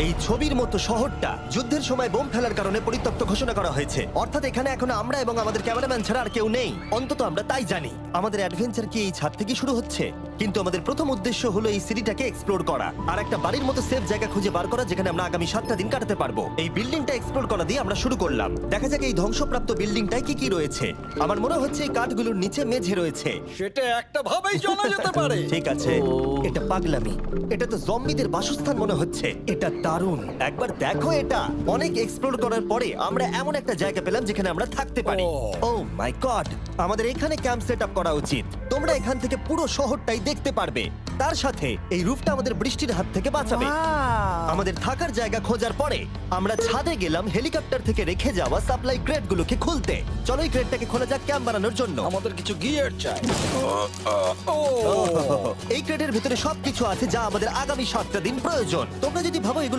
এই ছবির মতো শহরটা যুদ্ধের সময় বোম ফেলার কারণে পরিত্যক্ত ঘোষণা করা হয়েছে, অর্থাৎ এখানে এখন আমরা এবং আমাদের ক্যামেরাম্যান ছাড়া আর কেউ নেই। অন্তত আমরা তাই জানি। আমাদের অ্যাডভেঞ্চার কি এই ছাদ থেকে শুরু হচ্ছে? কিন্তু আমাদের প্রথম উদ্দেশ্য হলো এই সিটিটাকে এক্সপ্লোর করা আর একটা বাড়ির মতো সেফ জায়গা খুঁজে বার করা যেখানে আমরা আগামী 7টা দিন কাটাতে পারবো। এই বিল্ডিংটা এক্সপ্লোর করা দিয়ে আমরা শুরু করলাম। দেখা যাক এই ধ্বংসপ্রাপ্ত বিল্ডিংটায় কি কি রয়েছে। আমার মনে হচ্ছে এই কাঠগুলোর নিচে মেঝে রয়েছে। সেটা একটা ভাবেই জানা যেতে পারে। ঠিক আছে, এটা পাগলামি। এটা তো জম্বিদের বাসস্থান মনে হচ্ছে। এটা দারুণ, একবার দেখো এটা। অনেক এক্সপ্লোর করার পরে আমরা এমন একটা জায়গা পেলাম যেখানে আমরা থাকতে পারি। ও মাই গড, আমাদের এখানে ক্যাম্প সেট আপ করা উচিত। তোমরা এখান থেকে পুরো শহরটাই দেখতে পারবে। তার সাথে এই রুফটা আমাদের বৃষ্টির হাত থেকে বাঁচাবে। আমাদের থাকার জায়গা খোঁজার পরে আমরা ছাদে গেলাম হেলিকপ্টার থেকে রেখে যাওয়া সাপ্লাই ক্রেটগুলোকে খুলতে। চলো এই ক্রেটটাকে খোলা যাক ক্যাম্প বানানোর জন্য। আমাদের কিছু গিয়ার চাই। এই ক্রেটের ভিতরে সবকিছু আছে যা আমাদের আগামী 7টা দিন প্রয়োজন। তোমরা যদি ভাবো এগুলো